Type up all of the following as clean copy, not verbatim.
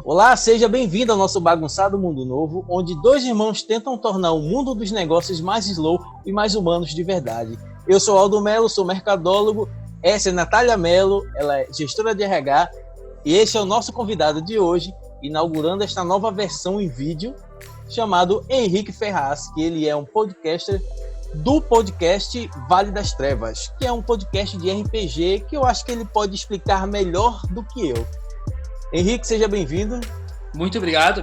Olá, seja bem-vindo ao nosso bagunçado Mundo Novo, onde dois irmãos tentam tornar o mundo dos negócios mais slow e mais humanos de verdade. Eu sou Aldo Melo, sou mercadólogo, essa é Natália Melo, ela é gestora de RH, e esse é o nosso convidado de hoje, inaugurando esta nova versão em vídeo, chamado Henrique Ferraz, que ele é um podcaster do podcast Vale das Trevas, que é um podcast de RPG que eu acho que ele pode explicar melhor do que eu. Henrique, seja bem-vindo. Muito obrigado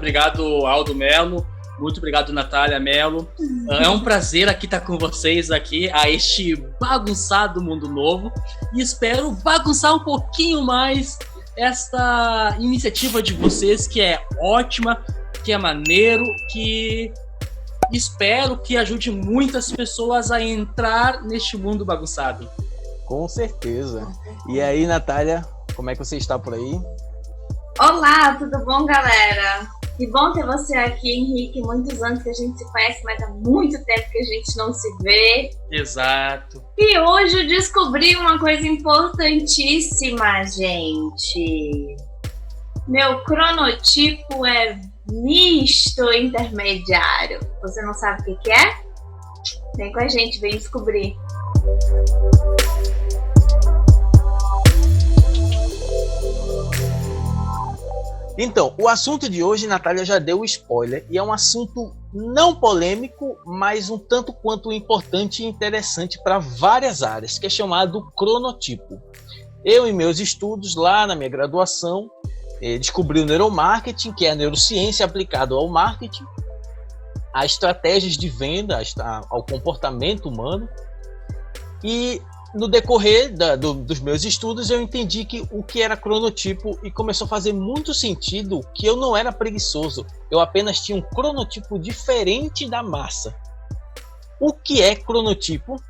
Aldo Melo, muito obrigado Natália Melo. É um prazer aqui estar com vocês aqui a este bagunçado Mundo Novo e espero bagunçar um pouquinho mais esta iniciativa de vocês, que é ótima, que é maneiro, que espero que ajude muitas pessoas a entrar neste mundo bagunçado. Com certeza. E aí, Natália, como é que você está por aí? Olá, tudo bom, galera? Que bom ter você aqui, Henrique. Muitos anos que a gente se conhece, mas há muito tempo que a gente não se vê. Exato. E hoje eu descobri uma coisa importantíssima, gente. Meu cronotipo é misto intermediário. Você não sabe o que é? Vem com a gente, vem descobrir. Então, o assunto de hoje, Natália já deu spoiler, e é um assunto não polêmico, mas um tanto quanto importante e interessante para várias áreas, que é chamado cronotipo. Eu, em meus estudos, lá na minha graduação, descobri o neuromarketing, que é a neurociência aplicada ao marketing, a estratégias de venda, ao comportamento humano, e no decorrer dos meus estudos, eu entendi o que era cronotipo e começou a fazer muito sentido que eu não era preguiçoso, eu apenas tinha um cronotipo diferente da massa. O que é cronotipo?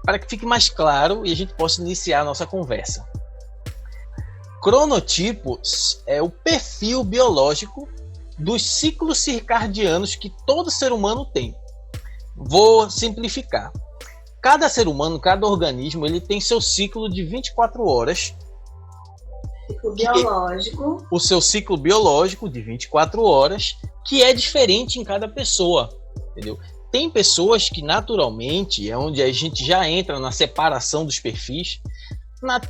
Para que fique mais claro e a gente possa iniciar a nossa conversa. Cronotipos é o perfil biológico dos ciclos circadianos que todo ser humano tem. Vou simplificar. Cada ser humano, cada organismo, ele tem seu ciclo de 24 horas. Ciclo biológico. O seu ciclo biológico de 24 horas, que é diferente em cada pessoa, entendeu? Tem pessoas que naturalmente, é onde a gente já entra na separação dos perfis,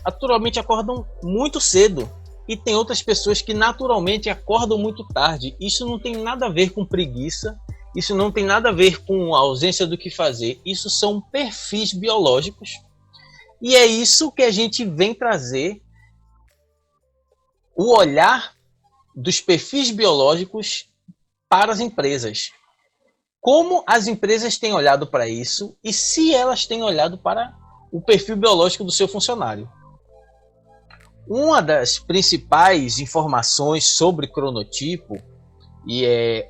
naturalmente acordam muito cedo. E tem outras pessoas que naturalmente acordam muito tarde. Isso não tem nada a ver com preguiça. Isso não tem nada a ver com a ausência do que fazer. Isso são perfis biológicos. E é isso que a gente vem trazer, o olhar dos perfis biológicos para as empresas. Como as empresas têm olhado para isso e se elas têm olhado para o perfil biológico do seu funcionário. Uma das principais informações sobre cronotipo e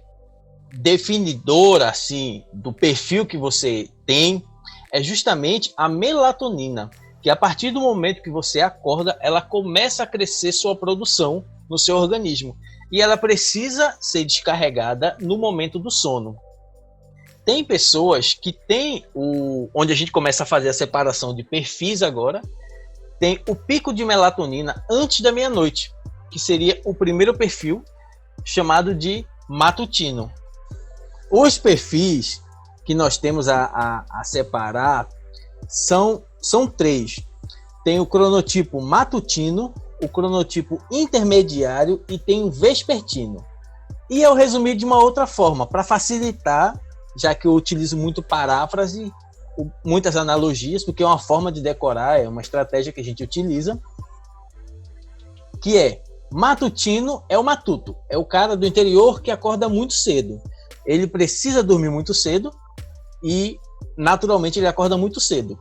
definidora assim do perfil que você tem é justamente a melatonina, que a partir do momento que você acorda, ela começa a crescer sua produção no seu organismo e ela precisa ser descarregada no momento do sono. Tem pessoas que têm onde a gente começa a fazer a separação de perfis agora, tem o pico de melatonina antes da meia-noite, que seria o primeiro perfil, chamado de matutino. Os perfis que nós temos a separar são três. Tem o cronotipo matutino, o cronotipo intermediário e tem o vespertino. E eu resumi de uma outra forma, para facilitar, já que eu utilizo muito paráfrase, muitas analogias, porque é uma forma de decorar, é uma estratégia que a gente utiliza, que é matutino é o matuto, é o cara do interior que acorda muito cedo. Ele precisa dormir muito cedo e, naturalmente, ele acorda muito cedo.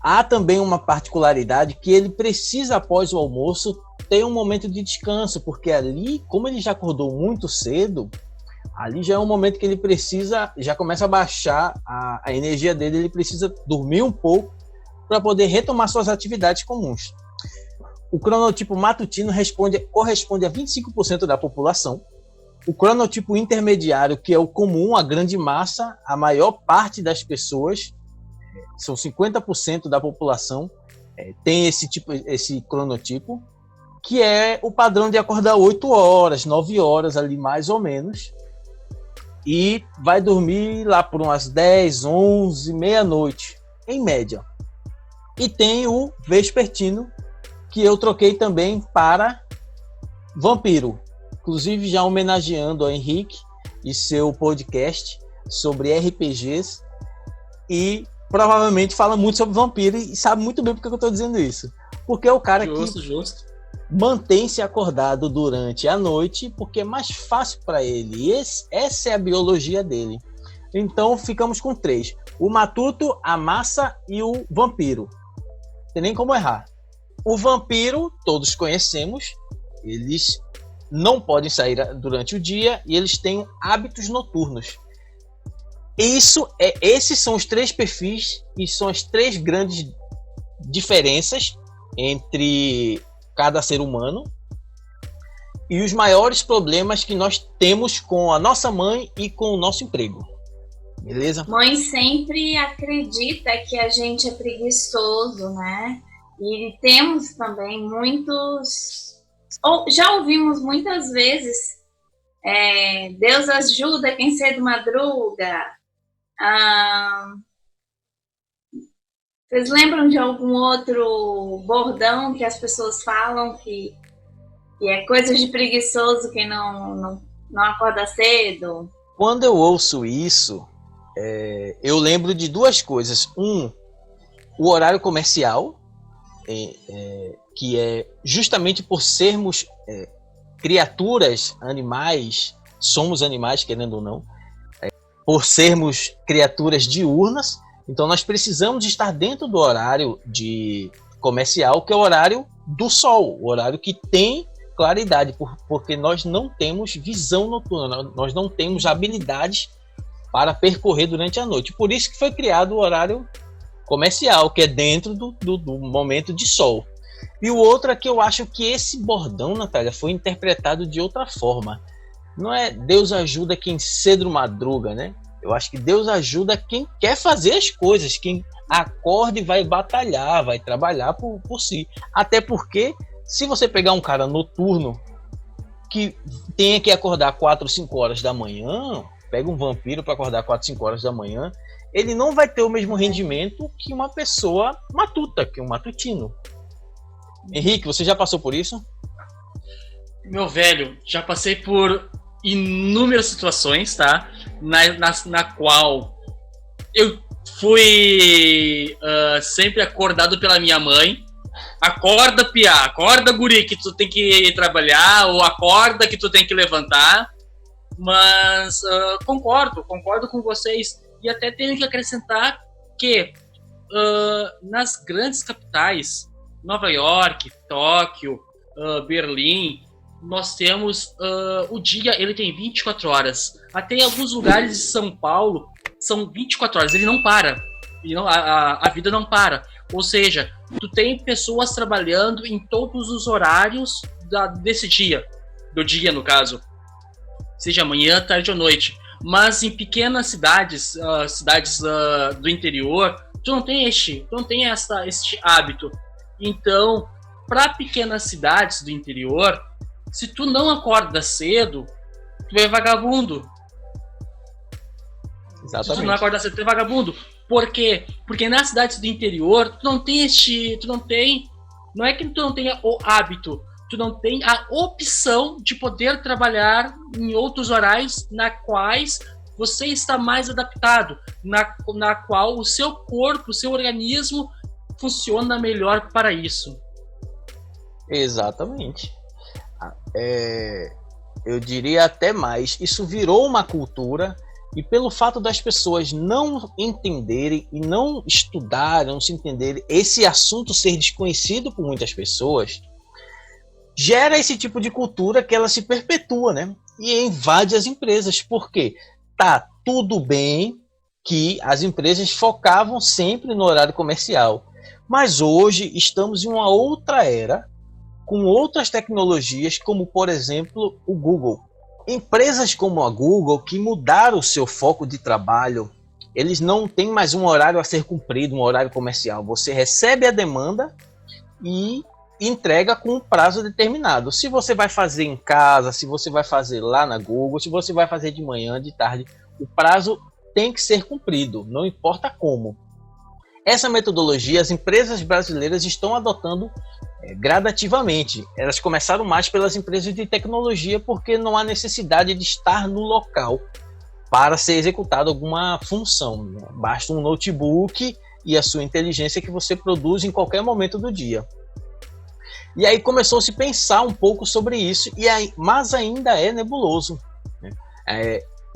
Há também uma particularidade que ele precisa, após o almoço, ter um momento de descanso, porque ali, como ele já acordou muito cedo, ali já é um momento que ele precisa, já começa a baixar a energia dele, ele precisa dormir um pouco para poder retomar suas atividades comuns. O cronotipo matutino corresponde a 25% da população. O cronotipo intermediário, que é o comum, a grande massa, a maior parte das pessoas, são 50% da população, tem esse cronotipo, que é o padrão de acordar 8 horas, 9 horas ali mais ou menos, e vai dormir lá por umas 10, 11, meia-noite, em média. E tem o vespertino, que eu troquei também para vampiro, inclusive já homenageando o Henrique e seu podcast sobre RPGs, e provavelmente fala muito sobre vampiro e sabe muito bem porque eu estou dizendo isso. Porque é o cara Justo. Mantém-se acordado durante a noite porque é mais fácil para ele. Essa é a biologia dele. Então ficamos com 3. O matuto, a massa e o vampiro. Não tem nem como errar. O vampiro, todos conhecemos, eles não podem sair durante o dia e eles têm hábitos noturnos. Esses são os 3 perfis e são as 3 grandes diferenças entre cada ser humano e os maiores problemas que nós temos com a nossa mãe e com o nosso emprego. Beleza? Mãe sempre acredita que a gente é preguiçoso, né? E temos também muitos... já ouvimos muitas vezes Deus ajuda quem cedo madruga. Vocês lembram de algum outro bordão que as pessoas falam que é coisa de preguiçoso quem não acorda cedo? Quando eu ouço isso, eu lembro de 2 coisas. O horário comercial, que é justamente por sermos criaturas, animais, somos animais, querendo ou não, por sermos criaturas diurnas, então nós precisamos estar dentro do horário comercial, que é o horário do sol, o horário que tem claridade, porque nós não temos visão noturna, nós não temos habilidades para percorrer durante a noite. Por isso que foi criado o horário comercial, que é dentro do momento de sol. E o outro é que eu acho que esse bordão, Natália, foi interpretado de outra forma. Não é Deus ajuda quem cedo madruga, né? Eu acho que Deus ajuda quem quer fazer as coisas, quem acorda e vai batalhar, vai trabalhar por si. Até porque, se você pegar um cara noturno que tenha que acordar 4, 5 horas da manhã, pega um vampiro para acordar 4, 5 horas da manhã, ele não vai ter o mesmo rendimento que uma pessoa matuta, que um matutino. Henrique, você já passou por isso? Meu velho, já passei por inúmeras situações, tá? Na qual eu fui sempre acordado pela minha mãe. Acorda, piá, acorda, guri, que tu tem que trabalhar, ou acorda que tu tem que levantar. Mas concordo com vocês. E até tenho que acrescentar que nas grandes capitais, Nova York, Tóquio, Berlim, nós temos o dia, ele tem 24 horas. Até em alguns lugares de São Paulo são 24 horas, ele não para. A vida não para. Ou seja, tu tem pessoas trabalhando em todos os horários desse dia, do dia no caso, seja manhã, tarde ou noite. Mas em pequenas cidades do interior, tu não tem este hábito. Então, para pequenas cidades do interior, se tu não acorda cedo, tu é vagabundo. Exatamente. Se tu não acorda cedo, tu é vagabundo. Por quê? Porque nas cidades do interior, tu não tem, não é que tu não tenha o hábito, tu não tem a opção de poder trabalhar em outros horários na quais você está mais adaptado, na qual o seu corpo, o seu organismo funciona melhor para isso. Exatamente. Eu diria até mais, isso virou uma cultura, e pelo fato das pessoas não entenderem e não estudarem, não se entenderem, esse assunto ser desconhecido por muitas pessoas, gera esse tipo de cultura que ela se perpetua, né? E invade as empresas. Por quê? Tá tudo bem que as empresas focavam sempre no horário comercial, mas hoje estamos em uma outra era, com outras tecnologias, como por exemplo o Google. Empresas como a Google, que mudaram o seu foco de trabalho, eles não têm mais um horário a ser cumprido, um horário comercial. Você recebe a demanda e entrega com um prazo determinado. Se você vai fazer em casa, se você vai fazer lá na Google, se você vai fazer de manhã, de tarde, o prazo tem que ser cumprido, não importa como. Essa metodologia as empresas brasileiras estão adotando gradativamente. Elas começaram mais pelas empresas de tecnologia porque não há necessidade de estar no local para ser executada alguma função. Basta um notebook e a sua inteligência que você produz em qualquer momento do dia. E aí começou a se pensar um pouco sobre isso, mas ainda é nebuloso.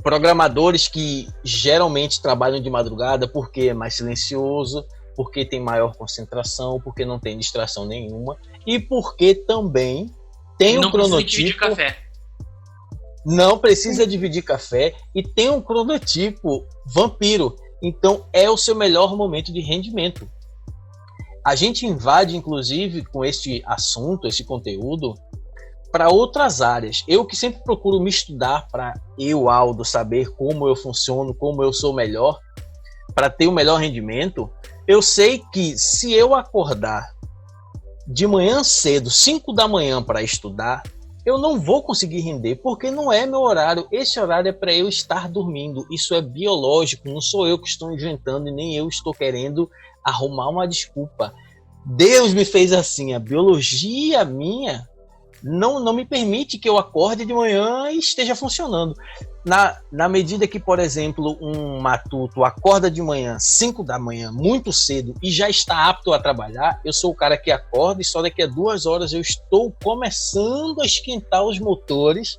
Programadores que geralmente trabalham de madrugada porque é mais silencioso, porque tem maior concentração, porque não tem distração nenhuma e porque também tem um cronotipo. Não precisa dividir café e tem um cronotipo vampiro. Então é o seu melhor momento de rendimento. A gente invade, inclusive, com este assunto, esse conteúdo, para outras áreas. Eu que sempre procuro me estudar para eu, Aldo, saber como eu funciono, como eu sou melhor, para ter o melhor rendimento, eu sei que se eu acordar de manhã cedo, 5 da manhã para estudar, eu não vou conseguir render, porque não é meu horário. Esse horário é para eu estar dormindo. Isso é biológico, não sou eu que estou inventando e nem eu estou querendo arrumar uma desculpa. Deus me fez assim, a biologia minha não me permite que eu acorde de manhã e esteja funcionando. Na medida que, por exemplo, um matuto acorda de manhã, 5 da manhã, muito cedo, e já está apto a trabalhar, eu sou o cara que acorda e só daqui a 2 horas eu estou começando a esquentar os motores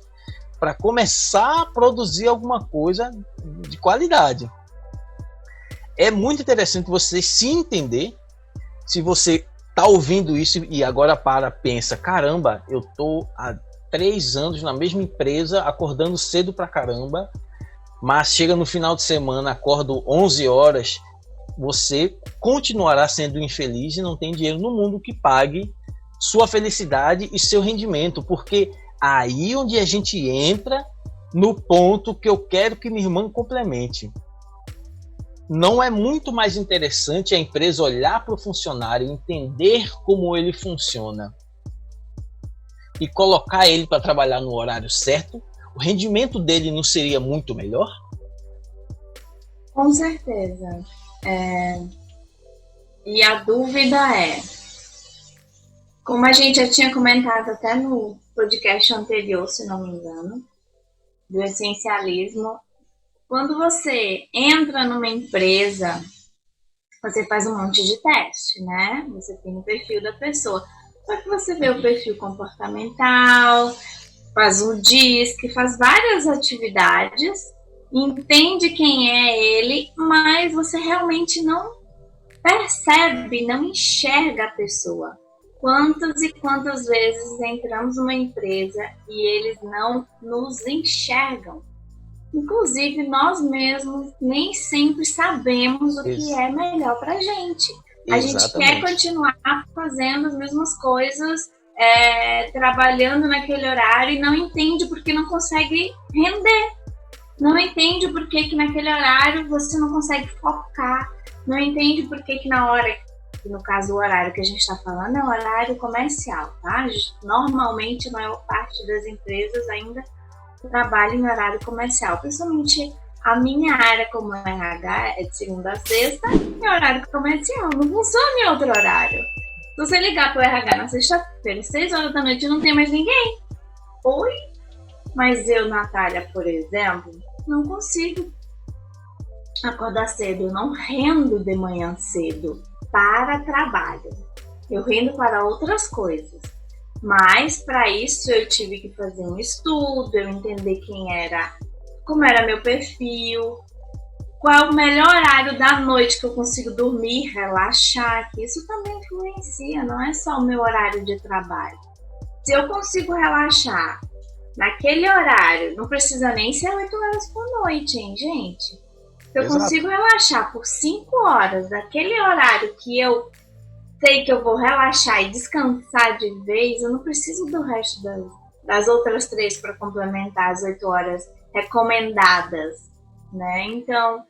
para começar a produzir alguma coisa de qualidade. É muito interessante você se entender. Se você tá ouvindo isso e agora pensa, caramba, eu tô há 3 anos na mesma empresa, acordando cedo pra caramba, mas chega no final de semana, acordo 11 horas, você continuará sendo infeliz e não tem dinheiro no mundo que pague sua felicidade e seu rendimento, porque aí onde a gente entra no ponto que eu quero que minha irmã complemente. Não é muito mais interessante a empresa olhar para o funcionário, entender como ele funciona e colocar ele para trabalhar no horário certo? O rendimento dele não seria muito melhor? Com certeza. E a dúvida é, como a gente já tinha comentado até no podcast anterior, se não me engano, do essencialismo, quando você entra numa empresa, você faz um monte de teste, né? Você tem o perfil da pessoa. Só que você vê o perfil comportamental, faz um DISC, faz várias atividades, entende quem é ele, mas você realmente não percebe, não enxerga a pessoa. Quantas e quantas vezes entramos numa empresa e eles não nos enxergam? Inclusive, nós mesmos nem sempre sabemos o que é melhor para a gente. A gente quer continuar fazendo as mesmas coisas, trabalhando naquele horário e não entende porque não consegue render. Não entende por que naquele horário você não consegue focar. Não entende por que na hora, no caso o horário que a gente está falando é o horário comercial, tá? Normalmente a maior parte das empresas ainda trabalho em horário comercial, principalmente a minha área como RH é de segunda a sexta e horário comercial, não funciona em outro horário. Se você ligar para o RH na sexta-feira, 6 horas da noite, não tem mais ninguém. Oi? Mas eu, Natália, por exemplo, não consigo acordar cedo, eu não rendo de manhã cedo para trabalho, eu rendo para outras coisas. Mas, para isso, eu tive que fazer um estudo, eu entender como era meu perfil, qual é o melhor horário da noite que eu consigo dormir, relaxar, que isso também influencia, não é só o meu horário de trabalho. Se eu consigo relaxar naquele horário, não precisa nem ser 8 horas por noite, hein, gente? Se eu consigo relaxar por 5 horas, naquele horário que eu sei que eu vou relaxar e descansar de vez, eu não preciso do resto das outras 3 para complementar as 8 horas recomendadas, né? Então,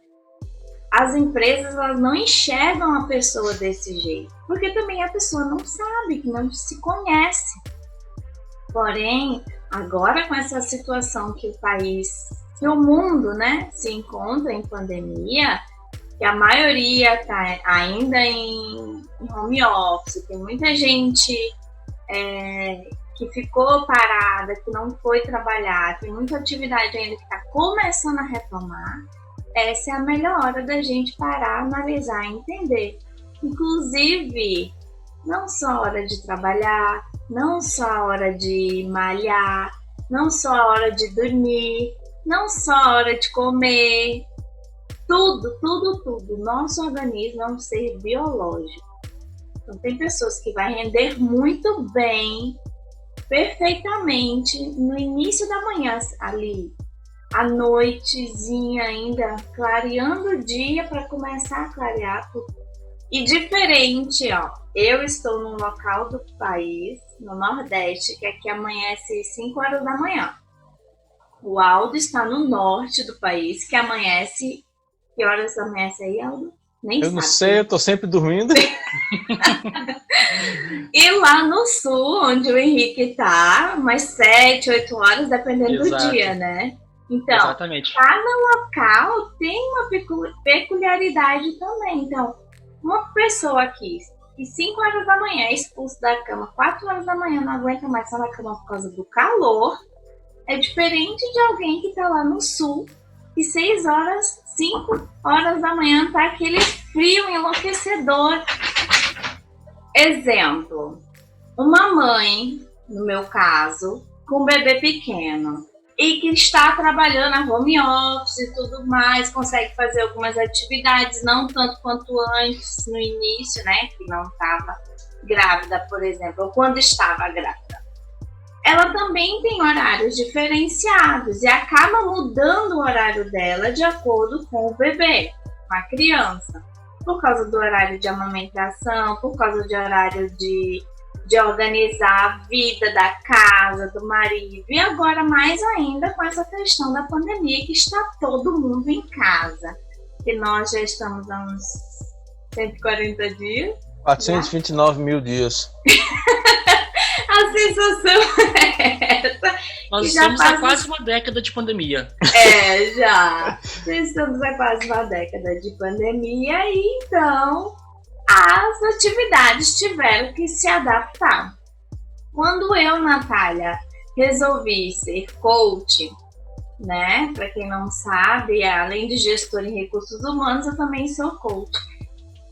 as empresas elas não enxergam a pessoa desse jeito, porque também a pessoa não sabe, não se conhece. Porém, agora com essa situação que o país, que o mundo, né, se encontra em pandemia, que a maioria está ainda em home office, tem muita gente que ficou parada, que não foi trabalhar, tem muita atividade ainda que está começando a retomar. Essa é a melhor hora da gente parar, analisar e entender. Inclusive, não só a hora de trabalhar, não só a hora de malhar, não só a hora de dormir, não só a hora de comer. Tudo. Nosso organismo é um ser biológico. Então, tem pessoas que vai render muito bem, perfeitamente, no início da manhã, ali, à noitezinha ainda, clareando o dia para começar a clarear tudo. E diferente, ó, eu estou num local do país, no Nordeste, que aqui amanhece 5 horas da manhã. O Aldo está no norte do país, que amanhece... Que horas amanhece aí, Aldo? Nem eu sabe. Não sei, eu tô sempre dormindo. E lá no sul, onde o Henrique tá, umas 7, 8 horas, dependendo do dia, né? Então, exatamente. Cada local tem uma peculiaridade também. Então, uma pessoa aqui, que 5 horas da manhã é expulso da cama, 4 horas da manhã não aguenta mais estar na cama por causa do calor, é diferente de alguém que tá lá no sul, e 6 horas, 5 horas da manhã tá aquele frio enlouquecedor. Exemplo, uma mãe, no meu caso, com um bebê pequeno e que está trabalhando na home office e tudo mais, consegue fazer algumas atividades, não tanto quanto antes, no início, né, que não estava grávida, por exemplo, ou quando estava grávida. Ela também tem horários diferenciados e acaba mudando o horário dela de acordo com o bebê, com a criança. Por causa do horário de amamentação, por causa de horário de organizar a vida da casa, do marido. E agora mais ainda com essa questão da pandemia, que está todo mundo em casa. Que nós já estamos há uns 140 dias. 429 mil dias. A sensação é essa. Nós estamos há quase uma década de pandemia. Já. Estamos há quase uma década de pandemia e então as atividades tiveram que se adaptar. Quando eu, Natália, resolvi ser coach, né? Para quem não sabe, além de gestora em recursos humanos, eu também sou coach.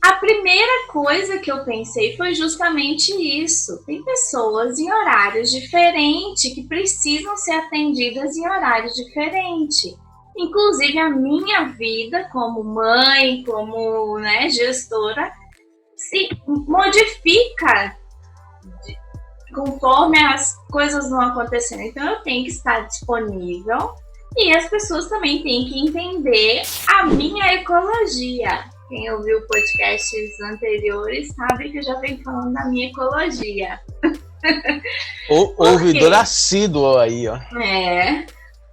A primeira coisa que eu pensei foi justamente isso. Tem pessoas em horários diferentes que precisam ser atendidas em horários diferentes. Inclusive a minha vida como mãe, como gestora, se modifica conforme as coisas vão acontecendo. Então eu tenho que estar disponível e as pessoas também têm que entender a minha ecologia. Quem ouviu podcasts anteriores sabe que eu já venho falando da minha ecologia. Ouvidor assíduo aí, ó.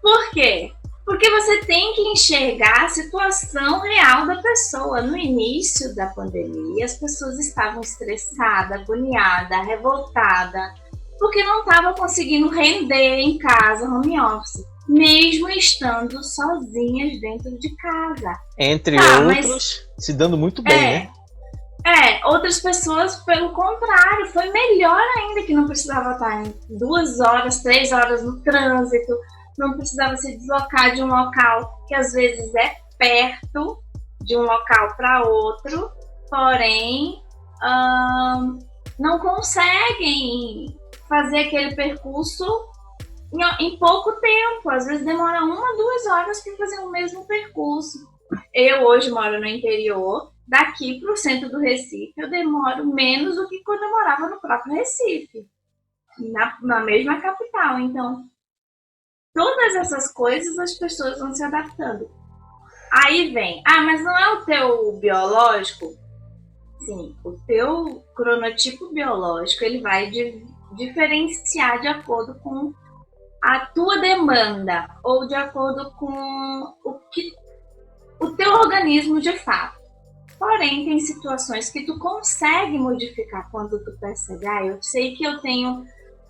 Por quê? Porque você tem que enxergar a situação real da pessoa. No início da pandemia, as pessoas estavam estressadas, agoniadas, revoltadas, porque não estavam conseguindo render em casa, home office, mesmo estando sozinhas dentro de casa. Entre outros, se dando muito bem, né? Outras pessoas, pelo contrário, foi melhor ainda, que não precisava estar em 2 horas, 3 horas no trânsito, não precisava se deslocar de um local que às vezes é perto, de um local para outro, porém não conseguem fazer aquele percurso em pouco tempo. Às vezes demora 1 a 2 horas para fazer o mesmo percurso. Eu hoje moro no interior, daqui para o centro do Recife eu demoro menos do que quando eu morava no próprio Recife, na mesma capital. Então, todas essas coisas as pessoas vão se adaptando. Aí vem, mas não é o teu biológico? Sim, o teu cronotipo biológico ele vai diferenciar de acordo com a tua demanda ou de acordo com o que o teu organismo de fato. Porém, tem situações que tu consegue modificar quando tu percebe, eu sei que eu tenho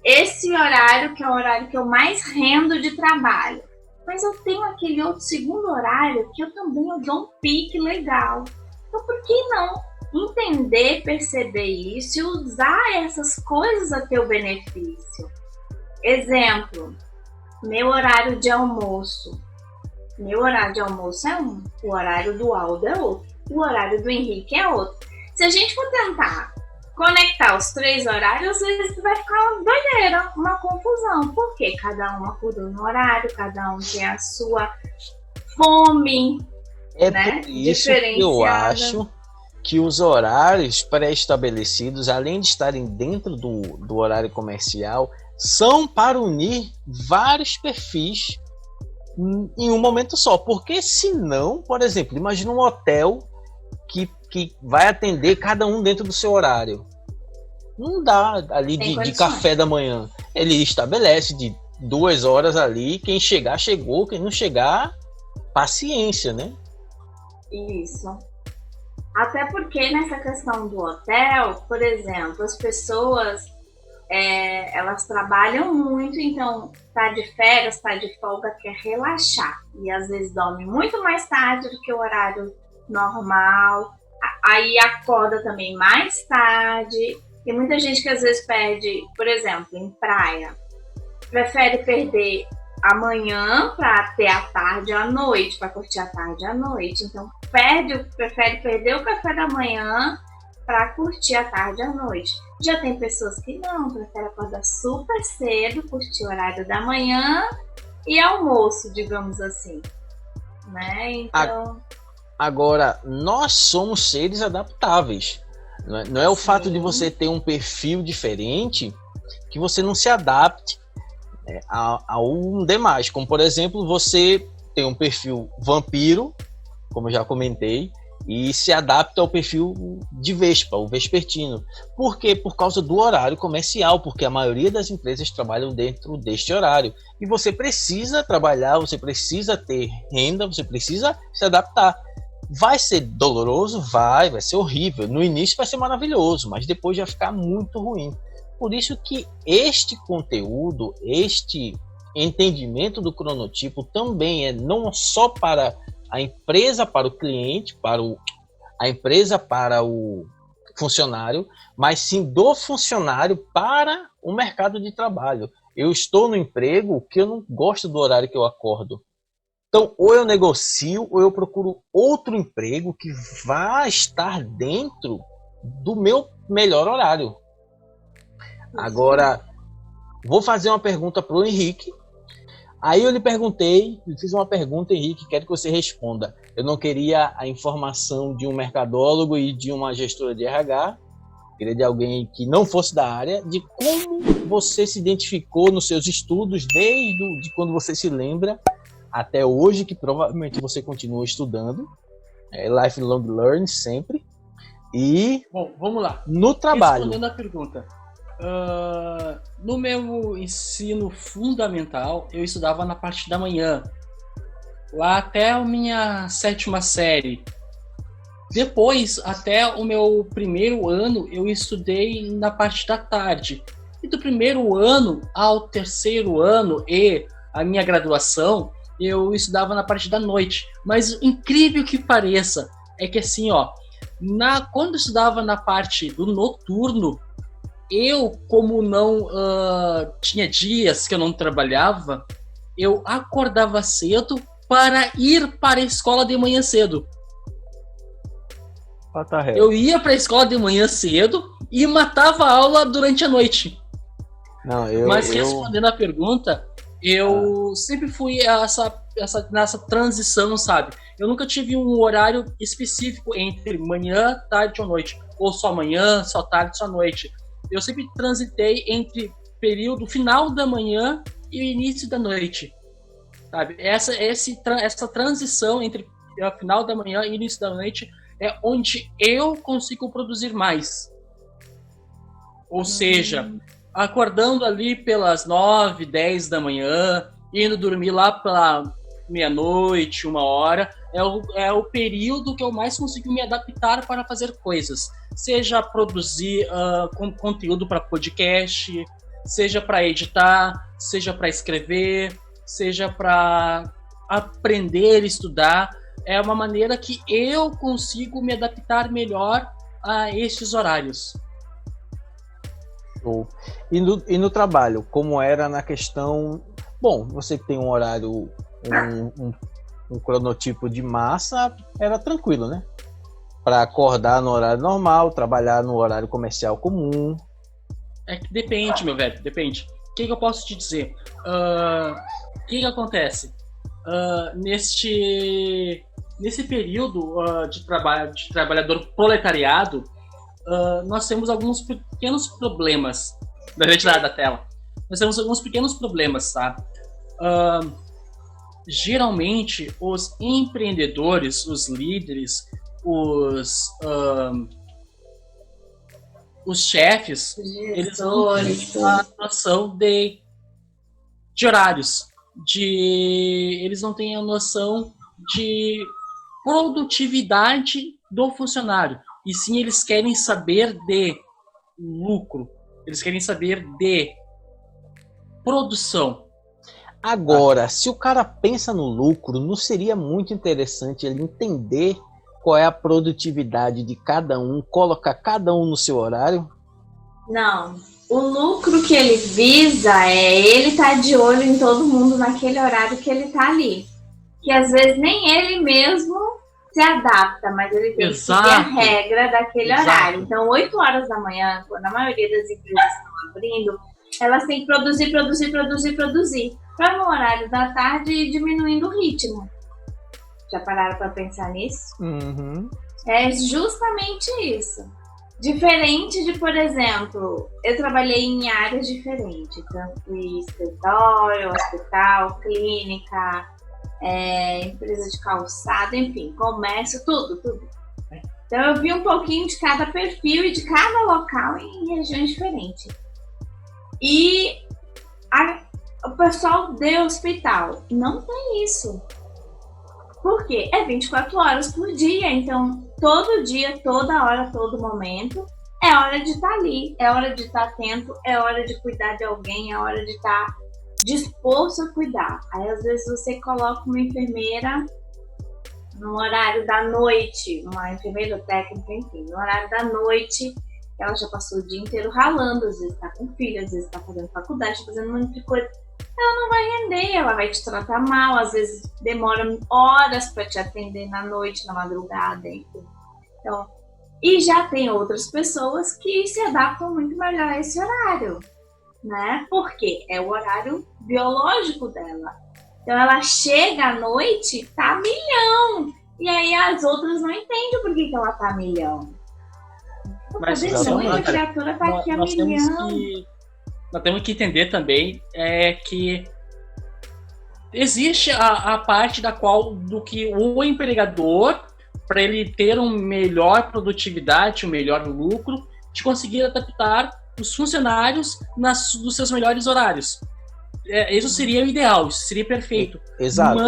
esse horário, que é o horário que eu mais rendo de trabalho. Mas eu tenho aquele outro segundo horário que eu dou um pique legal. Então, por que não entender, perceber isso e usar essas coisas a teu benefício? Exemplo, meu horário de almoço. Meu horário de almoço é um, o horário do Aldo é outro, o horário do Henrique é outro. Se a gente for tentar conectar os 3 horários, às vezes vai ficar uma doideira, uma confusão, porque cada um acorda no horário, cada um tem a sua fome, né? Por isso que eu acho que os horários pré-estabelecidos, além de estarem dentro do horário comercial, são para unir vários perfis em um momento só. Porque senão, por exemplo, imagina um hotel que vai atender cada um dentro do seu horário. Não dá ali de café da manhã. Ele estabelece de 2 horas ali, quem chegar, chegou, quem não chegar, paciência, né? Isso. Até porque nessa questão do hotel, por exemplo, as pessoas elas trabalham muito, então tá de férias, tá de folga, quer relaxar. E às vezes dorme muito mais tarde do que o horário normal. Aí acorda também mais tarde. Tem muita gente que às vezes perde, por exemplo, em praia, prefere perder a manhã para ter a tarde à noite, para curtir a tarde à noite. Então prefere perder o café da manhã para curtir a tarde à noite. Já tem pessoas que não, preferem acordar super cedo, curtir o horário da manhã e almoço, digamos assim, né? Então... Agora, nós somos seres adaptáveis. Não é o fato de você ter um perfil diferente que você não se adapte ao demais. Como, por exemplo, você tem um perfil vampiro, como eu já comentei, e se adapta ao perfil de Vespa, o vespertino. Por quê? Por causa do horário comercial, porque a maioria das empresas trabalham dentro deste horário. E você precisa trabalhar, você precisa ter renda, você precisa se adaptar. Vai ser doloroso? Vai ser horrível. No início vai ser maravilhoso, mas depois vai ficar muito ruim. Por isso que este conteúdo, este entendimento do cronotipo também é não só para a empresa, para o cliente, a empresa para o funcionário, mas sim do funcionário para o mercado de trabalho. Eu estou no emprego que eu não gosto do horário que eu acordo. Então, ou eu negocio, ou eu procuro outro emprego que vá estar dentro do meu melhor horário. Agora, vou fazer uma pergunta para o Henrique. Aí eu lhe fiz uma pergunta, Henrique, quero que você responda. Eu não queria a informação de um mercadólogo e de uma gestora de RH, queria de alguém que não fosse da área, de como você se identificou nos seus estudos, desde quando você se lembra, até hoje, que provavelmente você continua estudando, lifelong learning sempre, e bom, vamos lá. No trabalho. Respondendo a pergunta, no meu ensino fundamental, eu estudava na parte da manhã, lá até a minha 7ª série. Depois, até o meu 1º ano, eu estudei na parte da tarde. E do 1º ano ao 3º ano e a minha graduação, eu estudava na parte da noite. Mas incrível que pareça, é que assim, quando eu estudava na parte do noturno, eu, como não tinha dias que eu não trabalhava, eu acordava cedo para ir para a escola de manhã cedo. Eu ia para a escola de manhã cedo e matava a aula durante a noite. Mas respondendo a pergunta, eu sempre fui nessa transição, sabe? Eu nunca tive um horário específico entre manhã, tarde ou noite. Ou só manhã, só tarde, só noite. Eu sempre transitei entre período final da manhã e o início da noite. Sabe? Essa transição entre o final da manhã e o início da noite é onde eu consigo produzir mais. Ou seja, acordando ali pelas 9, 10 da manhã, indo dormir lá para meia-noite, 1h, é o período que eu mais consigo me adaptar para fazer coisas. Seja produzir conteúdo para podcast, seja para editar, seja para escrever, seja para aprender, estudar. É uma maneira que eu consigo me adaptar melhor a estes horários. E no trabalho, como era na questão... Bom, você que tem um horário, um cronotipo de massa, era tranquilo, né? Para acordar no horário normal, trabalhar no horário comercial comum. É que depende, meu velho, depende. O que eu posso te dizer? O que acontece? Nesse período de trabalhador proletariado, nós temos alguns pequenos problemas. Da gente da tela. Nós temos alguns pequenos problemas, tá? Geralmente, os empreendedores, os líderes, os chefes, eles não têm a noção de horários. Eles não têm a noção de produtividade do funcionário. E sim, eles querem saber de lucro. Eles querem saber de produção. Agora, se o cara pensa no lucro, não seria muito interessante ele entender qual é a produtividade de cada um, colocar cada um no seu horário? Não. O lucro que ele visa é ele estar de olho em todo mundo naquele horário que ele está ali. Que às vezes nem ele mesmo se adapta, mas ele tem que seguir a regra daquele horário. Então, 8 horas da manhã, quando a maioria das empresas estão abrindo, elas têm que produzir, para no horário da tarde ir diminuindo o ritmo. Já pararam para pensar nisso? Uhum. É justamente isso. Diferente de, por exemplo, eu trabalhei em áreas diferentes, tanto em escritório, hospital, clínica, empresa de calçado, enfim, comércio, tudo. Então eu vi um pouquinho de cada perfil e de cada local em regiões diferentes. E o pessoal de hospital não tem isso. Por quê? É 24 horas por dia, então todo dia, toda hora, todo momento é hora de estar ali, é hora de estar atento, é hora de cuidar de alguém, é hora de estar disposto a cuidar. Aí às vezes você coloca uma enfermeira no horário da noite, uma enfermeira técnica, enfim, no horário da noite, ela já passou o dia inteiro ralando, às vezes está com filho, às vezes está fazendo faculdade, fazendo um monte de coisa. Ela não vai render, ela vai te tratar mal, às vezes demora horas para te atender na noite, na madrugada, enfim. Então, e já tem outras pessoas que se adaptam muito melhor a esse horário, né? Porque é o horário biológico dela. Então ela chega à noite, tá a milhão. E aí as outras não entendem por que ela tá a milhão. Mas a criatura tá aqui a milhão. Nós temos que entender também que existe a parte do que o empregador, para ele ter uma melhor produtividade, um melhor lucro, de conseguir adaptar os funcionários nos seus melhores horários. Isso seria o ideal, isso seria perfeito. Exato.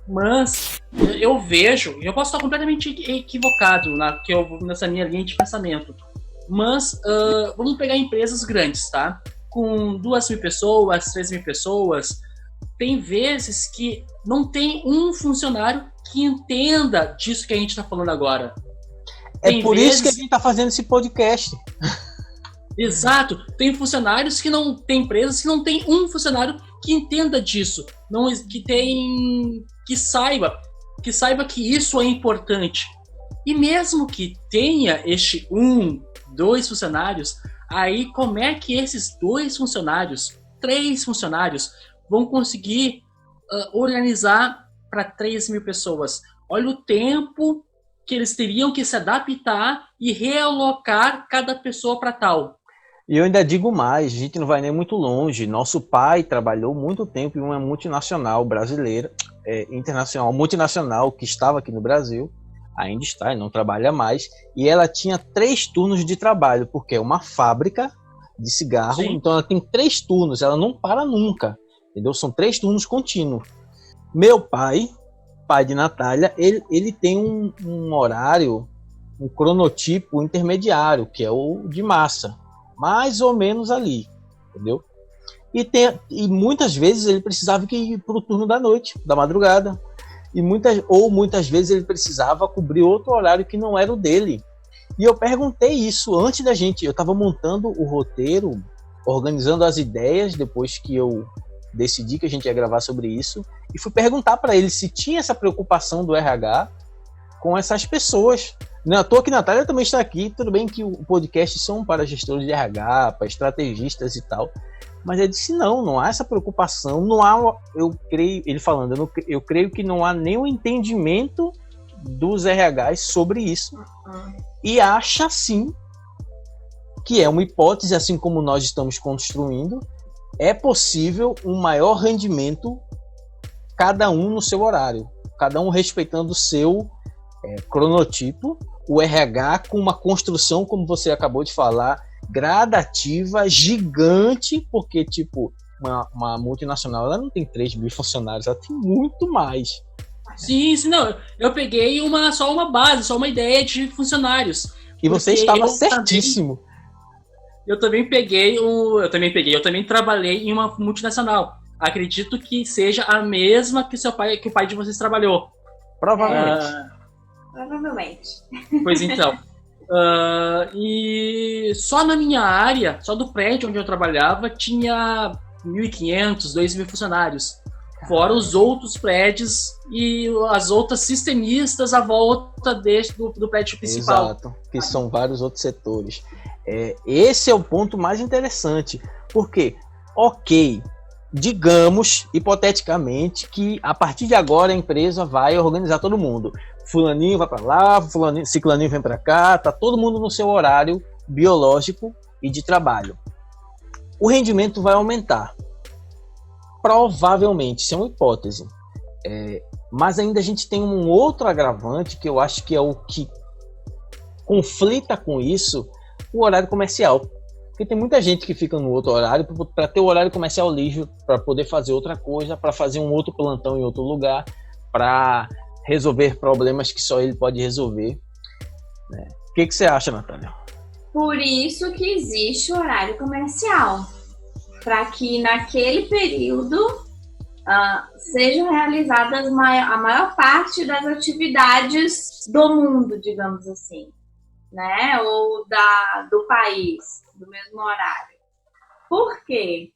Mas eu vejo, eu posso estar completamente equivocado nessa minha linha de pensamento, mas vamos pegar empresas grandes, tá? Com 2.000 pessoas, 3.000 pessoas, tem vezes que não tem um funcionário que entenda disso que a gente está falando agora. É por isso que a gente está fazendo esse podcast. Exato. Tem funcionários tem empresas que não tem um funcionário que entenda disso, que saiba que isso é importante. E mesmo que tenha 2 funcionários, aí como é que esses 2 funcionários, 3 funcionários vão conseguir organizar para 3.000 pessoas? Olha o tempo que eles teriam que se adaptar e realocar cada pessoa para tal. E eu ainda digo mais, a gente não vai nem muito longe. Nosso pai trabalhou muito tempo em uma multinacional brasileira, multinacional que estava aqui no Brasil, ainda está, não trabalha mais, e ela tinha 3 turnos de trabalho, porque é uma fábrica de cigarro. Sim. Então ela tem 3 turnos, ela não para nunca, entendeu? São 3 turnos contínuos. Meu pai de Natália, ele tem um horário, um cronotipo intermediário, que é o de massa, mais ou menos ali, entendeu? E muitas vezes ele precisava ir para o turno da noite, da madrugada, muitas vezes ele precisava cobrir outro horário que não era o dele. E eu perguntei isso antes eu estava montando o roteiro, organizando as ideias, depois que eu decidi que a gente ia gravar sobre isso, e fui perguntar para ele se tinha essa preocupação do RH com essas pessoas. Não é à toa que a Natália também está aqui, tudo bem que o podcast são para gestores de RH, para estrategistas e tal, mas ele disse não há essa preocupação, não há, eu creio, ele falando, eu creio que não há nenhum entendimento dos RHs sobre isso. E acha sim que é uma hipótese, assim como nós estamos construindo, é possível um maior rendimento, cada um no seu horário, cada um respeitando o seu cronotipo, o RH com uma construção, como você acabou de falar, gradativa, gigante, porque tipo, uma multinacional ela não tem 3 mil funcionários, ela tem muito mais. Sim, não, eu peguei só uma base, só uma ideia de funcionários. E você estava certíssimo. Eu também trabalhei em uma multinacional. Acredito que seja a mesma que o pai de vocês trabalhou. Provavelmente. Pois então. E só na minha área, só do prédio onde eu trabalhava, tinha 1.500, 2.000 funcionários. Fora os outros prédios e as outras sistemistas à volta do prédio principal. Exato, que são vários outros setores. Esse é o ponto mais interessante, porque, digamos, hipoteticamente, que a partir de agora a empresa vai organizar todo mundo. Fulaninho vai para lá, ciclaninho vem para cá, tá todo mundo no seu horário biológico e de trabalho. O rendimento vai aumentar. Provavelmente, isso é uma hipótese. Mas ainda a gente tem um outro agravante que eu acho que é o que conflita com isso, o horário comercial. Porque tem muita gente que fica no outro horário para ter o horário comercial livre, para poder fazer outra coisa, para fazer um outro plantão em outro lugar, para resolver problemas que só ele pode resolver. O que você acha, Natália? Por isso que existe o horário comercial. Para que naquele período sejam realizadas a maior parte das atividades do mundo, digamos assim, né? Ou do país, do mesmo horário. Por quê?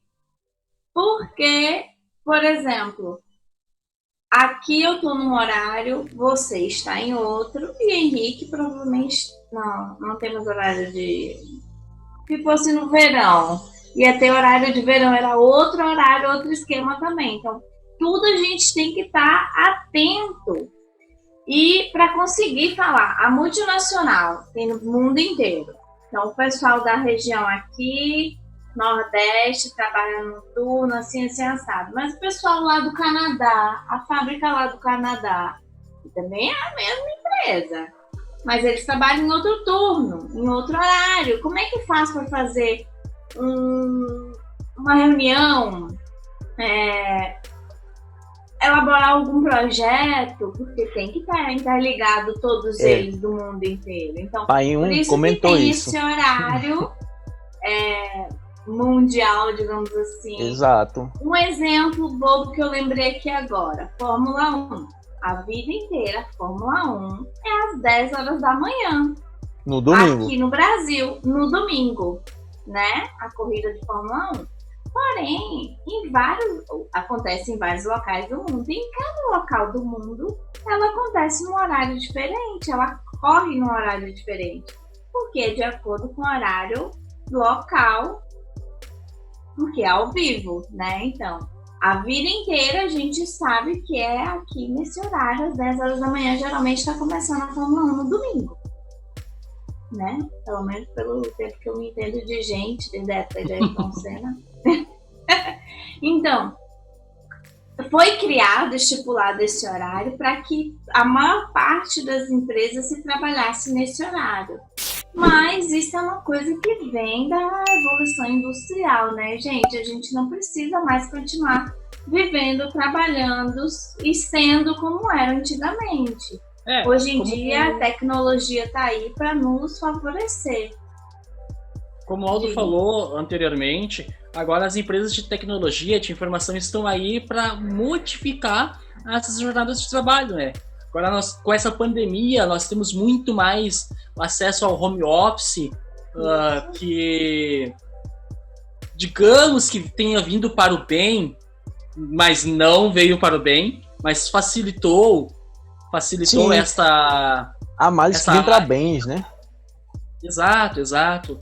Porque, por exemplo, aqui eu estou num horário, você está em outro, e Henrique provavelmente não temos horário de... Se fosse no verão, ia ter horário de verão, era outro horário, outro esquema também. Então, tudo a gente tem que estar atento. E para conseguir falar, a multinacional tem no mundo inteiro. Então, o pessoal da região aqui, Nordeste, trabalha no turno, assim, assado. Mas o pessoal lá do Canadá, a fábrica lá do Canadá, que também é a mesma empresa. Mas eles trabalham em outro turno, em outro horário. Como é que faz para fazer uma reunião, elaborar algum projeto, porque tem que estar interligado todos eles do mundo inteiro. Então, por isso comentou que tem esse horário mundial, digamos assim. Exato. Um exemplo bobo que eu lembrei aqui agora, Fórmula 1. A vida inteira, a Fórmula 1 é às 10 horas da manhã. No domingo. Aqui no Brasil, no domingo. Né? A corrida de Fórmula 1. Porém, acontece em vários locais do mundo. E em cada local do mundo, ela acontece num horário diferente. Ela corre num horário diferente. Porque é de acordo com o horário local, porque é ao vivo, né? Então, a vida inteira a gente sabe que é aqui nesse horário, às 10 horas da manhã, geralmente está começando a Fórmula 1 no domingo. Né? Pelo menos pelo tempo que eu me entendo de gente, desde a época de Ayrton Senna. Então, foi estipulado esse horário para que a maior parte das empresas se trabalhasse nesse horário. Mas isso é uma coisa que vem da evolução industrial, né, gente? A gente não precisa mais continuar vivendo, trabalhando e sendo como era antigamente. Hoje em dia, a tecnologia está aí para nos favorecer. Como o Aldo falou anteriormente, agora as empresas de tecnologia, de informação, estão aí para modificar essas jornadas de trabalho, né? Agora, com essa pandemia, nós temos muito mais acesso ao home office, que, digamos que tenha vindo para o bem, mas não veio para o bem, mas facilitou Sim. esta... A males que vem para bens, né? Exato.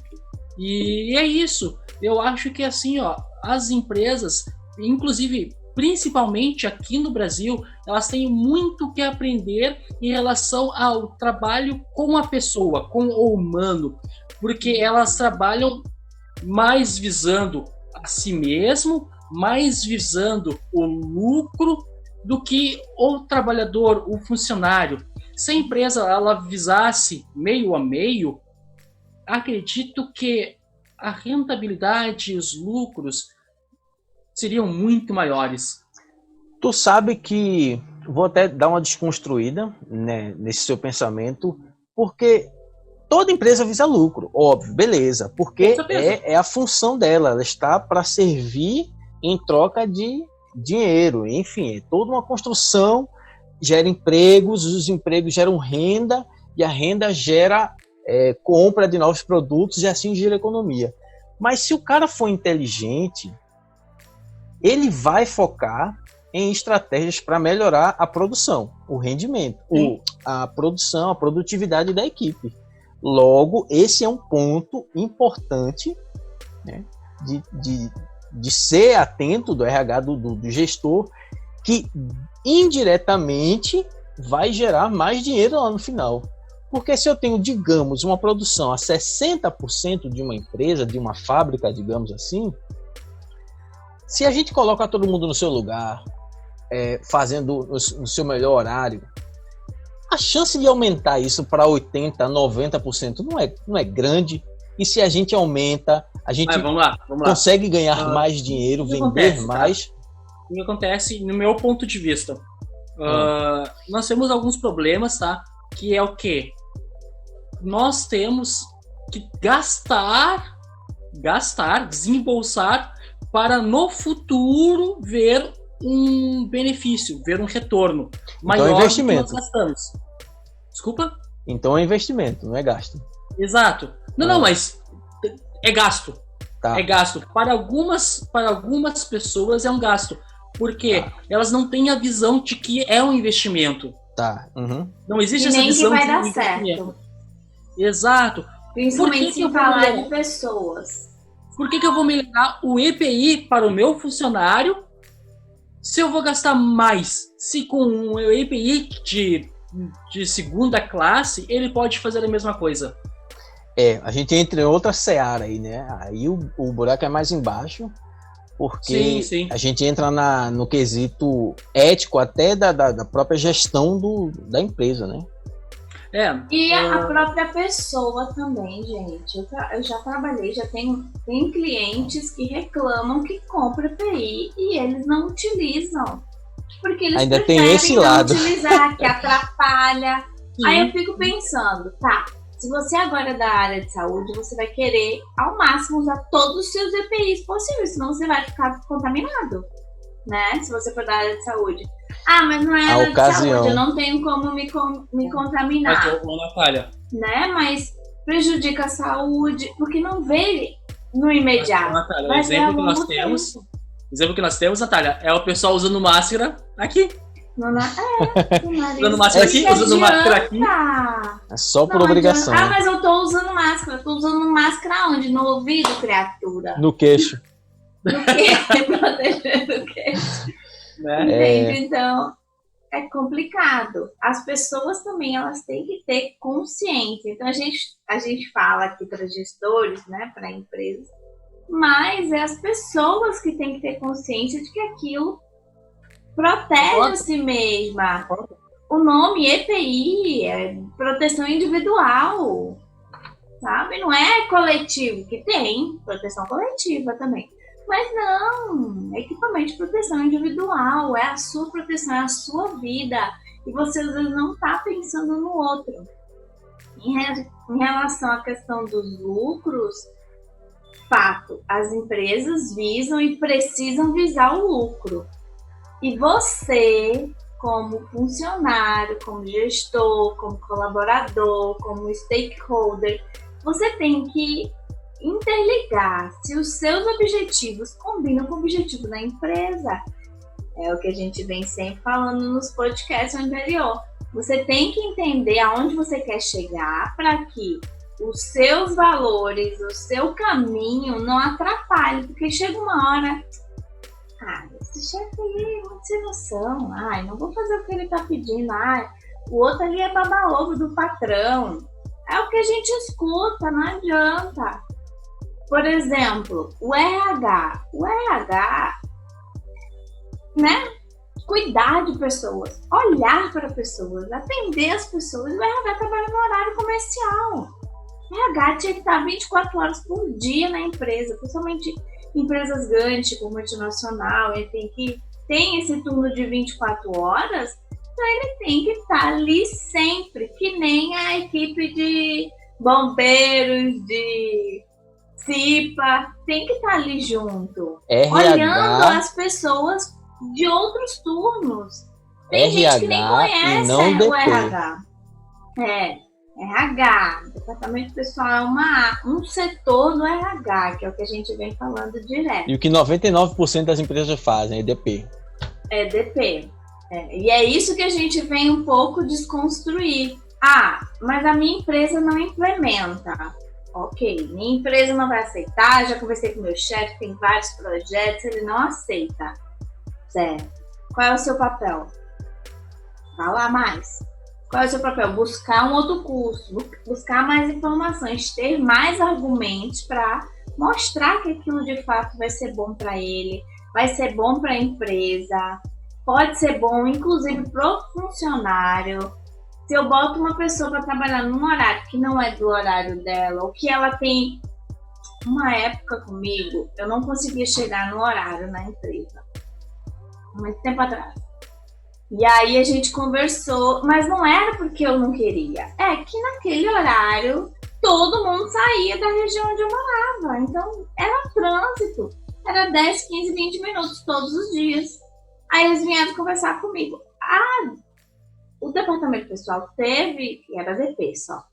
E é isso. Eu acho que assim, as empresas, inclusive, principalmente aqui no Brasil, elas têm muito que aprender em relação ao trabalho com a pessoa, com o humano, porque elas trabalham mais visando a si mesmo, mais visando o lucro do que o trabalhador, o funcionário. Se a empresa ela visasse meio a meio, acredito que a rentabilidade e os lucros seriam muito maiores. Tu sabe que vou até dar uma desconstruída, né, nesse seu pensamento, porque toda empresa visa lucro, óbvio, beleza, porque é a função dela, ela está para servir em troca de dinheiro, enfim, é toda uma construção, gera empregos, os empregos geram renda, e a renda gera compra de novos produtos e assim gira a economia. Mas se o cara for inteligente, ele vai focar em estratégias para melhorar a produção, o rendimento, a produção, a produtividade da equipe. Logo, esse é um ponto importante, né, de ser atento do RH, do gestor, que indiretamente vai gerar mais dinheiro lá no final. Porque se eu tenho, digamos, uma produção a 60% de uma empresa, de uma fábrica, digamos assim, se a gente coloca todo mundo no seu lugar, fazendo no seu melhor horário, a chance de aumentar isso para 80%, 90% não é grande. E se a gente aumenta, a gente vamos lá. consegue ganhar mais dinheiro, vender mais. Tá? O que acontece, no meu ponto de vista, nós temos alguns problemas, tá? Que é o quê? Nós temos que gastar, desembolsar para no futuro ver um benefício, ver um retorno maior então é investimento. do que nós gastamos. Desculpa? Então é investimento, não é gasto. Exato. Não, mas é gasto. Tá. É gasto. Para algumas pessoas é um gasto. Porque elas não têm a visão de que é um investimento. Tá. Uhum. Não existe e essa nem visão que vai de dar investimento. certo. Exato. Principalmente se falar de pessoas. Por que eu vou melhorar o EPI para o meu funcionário se eu vou gastar mais? Se com o EPI de segunda classe, ele pode fazer a mesma coisa. A gente entra em outra seara aí, né? Aí o buraco é mais embaixo, porque sim. A gente entra no quesito ético até da própria gestão da empresa, né? E a própria pessoa também, gente. Eu já trabalhei, já tenho clientes que reclamam que compram EPI e eles não utilizam. Porque eles ainda preferem tem esse não lado. utilizar, que atrapalha. Aí eu fico pensando, tá, se você agora é da área de saúde, você vai querer ao máximo usar todos os seus EPIs possíveis, senão você vai ficar contaminado, né? Se você for da área de saúde. Mas não é área de saúde, eu não tenho como me contaminar. Natália. Né? Mas prejudica a saúde, porque não vê no imediato. Natália, o exemplo que nós temos, Natália, é o pessoal usando máscara aqui. Usando máscara aqui, usando máscara aqui. É só por obrigação. Mas eu tô usando máscara. Eu tô usando máscara onde? No ouvido, criatura? No queixo. No queixo, protegendo o queixo. Entende? Então, é complicado. As pessoas também, elas têm que ter consciência. Então, a gente fala aqui para gestores, né, para empresas, mas é as pessoas que têm que ter consciência de que aquilo protege a si mesma. O nome EPI é proteção individual. sabe? Não é coletivo, que tem proteção coletiva também. Mas não, é equipamento de proteção individual, é a sua proteção, é a sua vida. E você às vezes não está pensando no outro. Em relação à questão dos lucros, fato, as empresas visam e precisam visar o lucro. E você, como funcionário, como gestor, como colaborador, como stakeholder, você tem que interligar se os seus objetivos combinam com o objetivo da empresa. É o que a gente vem sempre falando nos podcasts anteriores. Você tem que entender aonde você quer chegar para que os seus valores, o seu caminho não atrapalhe, porque chega uma hora, esse chefe ali é muito sem noção, não vou fazer o que ele tá pedindo, o outro ali é baba-ovo do patrão. É o que a gente escuta, não adianta. Por exemplo, o RH, né? Cuidar de pessoas, olhar para pessoas, atender as pessoas. O RH trabalha no horário comercial. O RH tinha que estar 24 horas por dia na empresa, principalmente empresas grandes, tipo multinacional, ele tem esse turno de 24 horas, então ele tem que estar ali sempre, que nem a equipe de bombeiros, de CIPA, tem que estar ali junto, olhando as pessoas de outros turnos. Tem gente que nem conhece o RH. RH, Departamento Pessoal, é um setor do RH, que é o que a gente vem falando direto. E o que 99% das empresas fazem, é DP. É DP. E é isso que a gente vem um pouco desconstruir. Mas a minha empresa não implementa. Ok, minha empresa não vai aceitar, já conversei com o meu chefe, tem vários projetos, ele não aceita. Certo. Qual é o seu papel? Falar mais. Qual é o seu papel? Buscar um outro curso, buscar mais informações, ter mais argumentos para mostrar que aquilo de fato vai ser bom para ele, vai ser bom para a empresa, pode ser bom inclusive para o funcionário. Se eu boto uma pessoa para trabalhar num horário que não é do horário dela, ou que ela tem uma época comigo, eu não conseguia chegar no horário na empresa. Muito tempo atrás. E aí a gente conversou, mas não era porque eu não queria. É que naquele horário todo mundo saía da região onde eu morava. Então era trânsito. Era 10, 15, 20 minutos todos os dias. Aí eles vieram conversar comigo. O departamento pessoal teve, era DP só.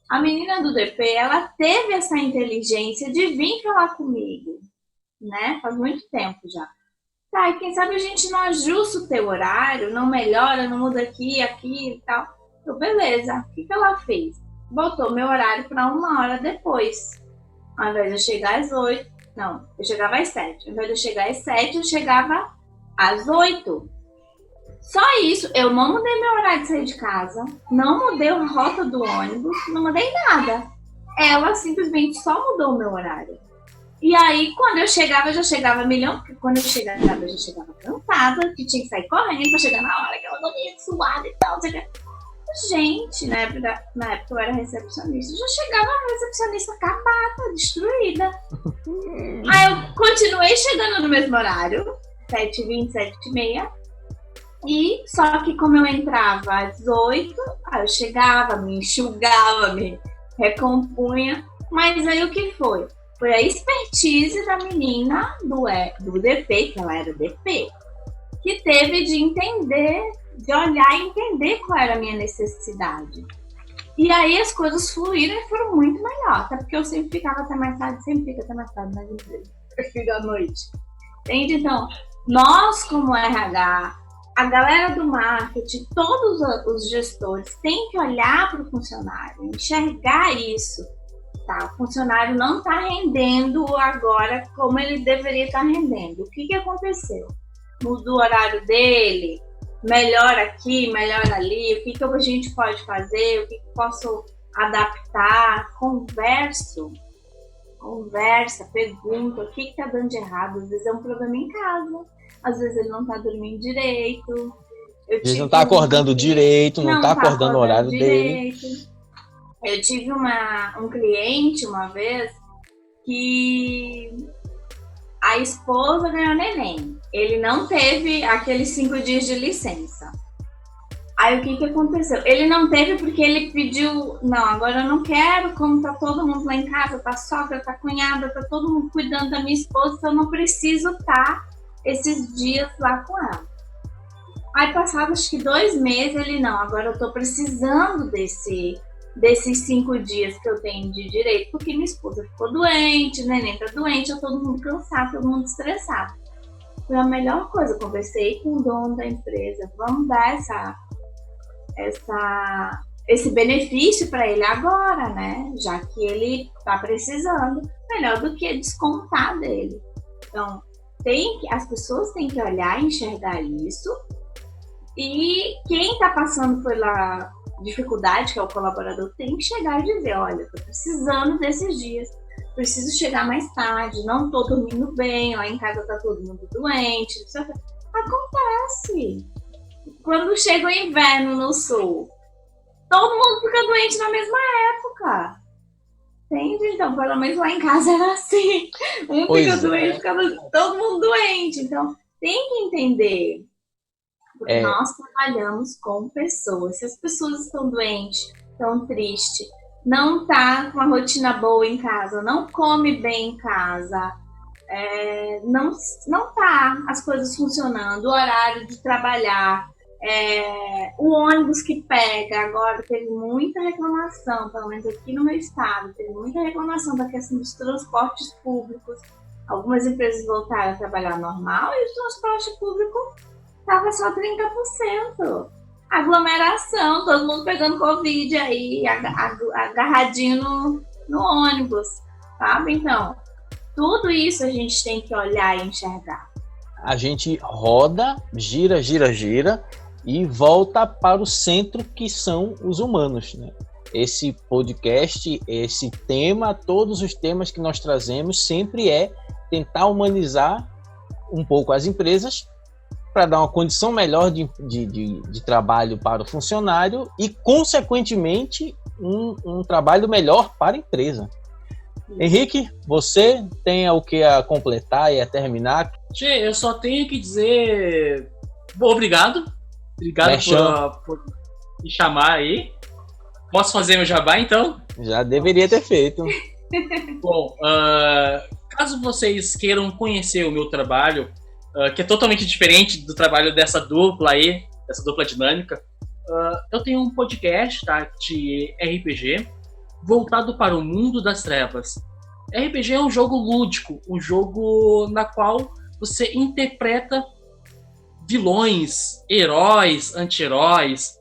A menina do DP, ela teve essa inteligência de vir falar comigo, né? Faz muito tempo já. E quem sabe a gente não ajusta o teu horário, não melhora, não muda aqui e tal. Então, beleza. O que ela fez? Botou meu horário para 1 hora depois. Ao invés de eu chegar às 8, não, eu chegava às 7. Ao invés de eu chegar às 7, eu chegava às 8. Só isso, eu não mudei meu horário de sair de casa, não mudei a rota do ônibus, não mudei nada. Ela simplesmente só mudou o meu horário. E aí, quando eu chegava, eu já chegava milhão, porque quando eu chegava, eu já chegava cansada, que tinha que sair correndo pra chegar na hora, aquela dominha suada e tal, Gente, na época eu era recepcionista, eu já chegava a recepcionista acabada, destruída. Aí eu continuei chegando no mesmo horário, 7h20, 7h30, e só que como eu entrava às 8, aí eu chegava, me enxugava, me recompunha, mas aí o que foi? Foi a expertise da menina do DP, que ela era DP, que teve de entender, de olhar e entender qual era a minha necessidade. E aí as coisas fluíram e foram muito melhor, até porque eu sempre ficava até mais tarde, sempre fico até mais tarde nas empresas, eu fico à noite. Entende? Então, nós como RH, a galera do marketing, todos os gestores têm que olhar para o funcionário, enxergar isso. Tá, o funcionário não está rendendo agora como ele deveria estar rendendo. O que aconteceu? Mudou o horário dele, melhor aqui, melhor ali, o que a gente pode fazer, o que posso adaptar, conversa, pergunta, o que está dando de errado. Às vezes é um problema em casa, às vezes ele não está dormindo direito. Ele não está acordando direito, não está acordando o horário dele. Eu tive um cliente uma vez que a esposa ganhou neném. Ele não teve aqueles 5 dias de licença. Aí o que aconteceu? Ele não teve porque ele pediu, não, agora eu não quero, como tá todo mundo lá em casa, tá sogra, tá cunhada, tá todo mundo cuidando da minha esposa, então eu não preciso estar esses dias lá com ela. Aí passados acho que 2 meses, ele, não, agora eu tô precisando desses 5 dias que eu tenho de direito, porque minha esposa ficou doente, o neném tá doente, eu todo mundo cansado, todo mundo estressado. Foi a melhor coisa, eu conversei com o dono da empresa, vamos dar esse benefício para ele agora, né? Já que ele tá precisando, melhor do que descontar dele. Então, as pessoas têm que olhar e enxergar isso, e quem tá passando pela dificuldade, que é o colaborador, tem que chegar e dizer, olha, tô precisando desses dias, preciso chegar mais tarde, não tô dormindo bem, lá em casa tá todo mundo doente, acontece. Quando chega o inverno no sul, todo mundo fica doente na mesma época. Entende? Então, pelo menos lá em casa era assim. Fica doente, ficava todo mundo doente. Então, tem que entender. Porque nós trabalhamos com pessoas. Se as pessoas estão doentes, estão tristes, não tá com uma rotina boa em casa, não come bem em casa, não tá as coisas funcionando, o horário de trabalhar, o ônibus que pega, agora teve muita reclamação, pelo menos aqui no meu estado, teve muita reclamação da questão dos transportes públicos. Algumas empresas voltaram a trabalhar normal e o transporte público estava só 30%. Aglomeração, todo mundo pegando Covid aí, agarradinho no ônibus, sabe? Então, tudo isso a gente tem que olhar e enxergar. A gente roda, gira e volta para o centro, que são os humanos, né? Esse podcast, esse tema, todos os temas que nós trazemos sempre é tentar humanizar um pouco as empresas para dar uma condição melhor de trabalho para o funcionário e, consequentemente, um trabalho melhor para a empresa. Henrique, você tem o que a completar e a terminar? Tchê, eu só tenho que dizer obrigado. Obrigado por me chamar aí. Posso fazer meu jabá, então? Já deveria ter feito. Bom, caso vocês queiram conhecer o meu trabalho, que é totalmente diferente do trabalho dessa dupla aí, dessa dupla dinâmica, eu tenho um podcast, tá, de RPG voltado para o mundo das trevas. RPG é um jogo lúdico, um jogo na qual você interpreta vilões, heróis, anti-heróis,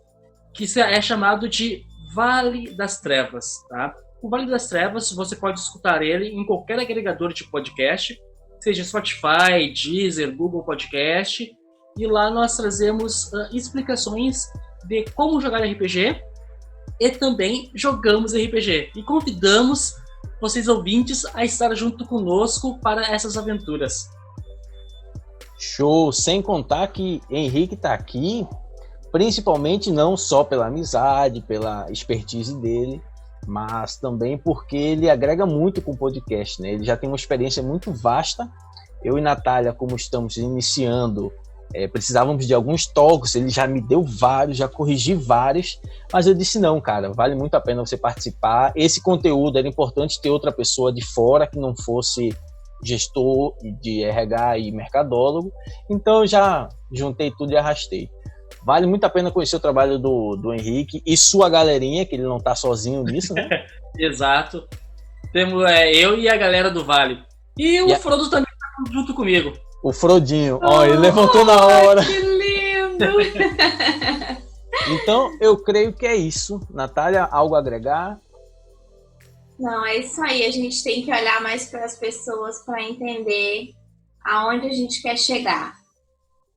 que é chamado de Vale das Trevas, tá? O Vale das Trevas, você pode escutar ele em qualquer agregador de podcast, seja Spotify, Deezer, Google Podcast, e lá nós trazemos explicações de como jogar RPG e também jogamos RPG. E convidamos vocês ouvintes a estar junto conosco para essas aventuras. Show! Sem contar que Henrique está aqui, principalmente não só pela amizade, pela expertise dele, mas também porque ele agrega muito com o podcast, né? Ele já tem uma experiência muito vasta. Eu e Natália, como estamos iniciando, precisávamos de alguns toques, ele já me deu vários, já corrigi vários, mas eu disse não, cara, vale muito a pena você participar. Esse conteúdo era importante ter outra pessoa de fora que não fosse gestor de RH e mercadólogo, então eu já juntei tudo e arrastei. Vale muito a pena conhecer o trabalho do Henrique e sua galerinha, que ele não tá sozinho nisso, né? Exato. Temos eu e a galera do Vale. E o Frodo também tá junto comigo. O Frodinho, ele levantou na hora. Que lindo! Então, eu creio que é isso. Natália, algo a agregar? Não, é isso aí. A gente tem que olhar mais para as pessoas para entender aonde a gente quer chegar.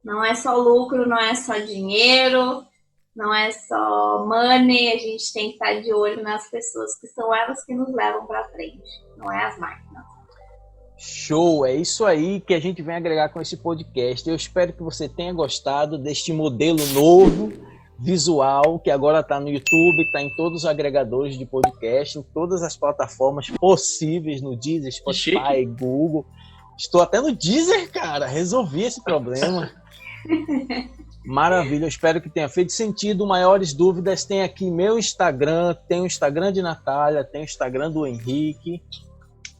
Não é só lucro, não é só dinheiro, não é só money. A gente tem que estar de olho nas pessoas, que são elas que nos levam para frente, não é as máquinas. Show! É isso aí que a gente vem agregar com esse podcast. Eu espero que você tenha gostado deste modelo novo, visual, que agora está no YouTube, está em todos os agregadores de podcast, em todas as plataformas possíveis, no Deezer, Spotify, Google. Estou até no Deezer, cara. Resolvi esse problema. Maravilha, eu espero que tenha feito sentido. Maiores dúvidas, tem aqui meu Instagram, tem o Instagram de Natália, tem o Instagram do Henrique.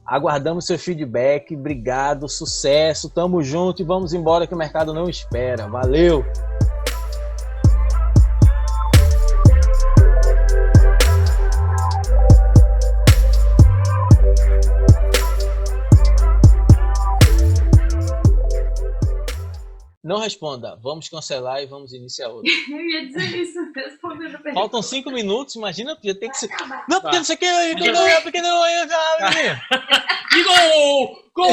Aguardamos seu feedback. Obrigado, sucesso, tamo junto e vamos embora que o mercado não espera. Valeu! Não responda, vamos cancelar e vamos iniciar outro. Eu ia dizer isso, respondendo a pergunta. Faltam 5 minutos, imagina, podia ter que ser. Acabar. Não, porque não sei o que, porque não é. E gol! Gol!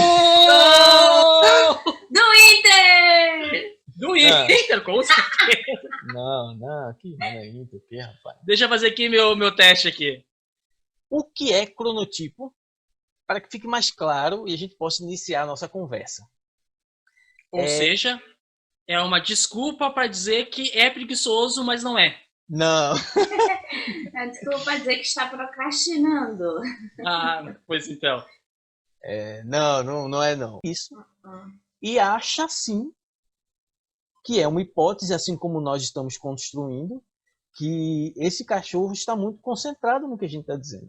Do Inter! Do Inter, com certeza. Não, que é Inter, o que, rapaz? Deixa eu fazer aqui meu teste aqui. O que é cronotipo? Para que fique mais claro e a gente possa iniciar a nossa conversa. Ou seja, é uma desculpa para dizer que é preguiçoso, mas não é. Não. Desculpa pra dizer que está procrastinando. Ah, pois então. Não é não. Isso. E acha sim que é uma hipótese, assim como nós estamos construindo, que esse cachorro está muito concentrado no que a gente está dizendo.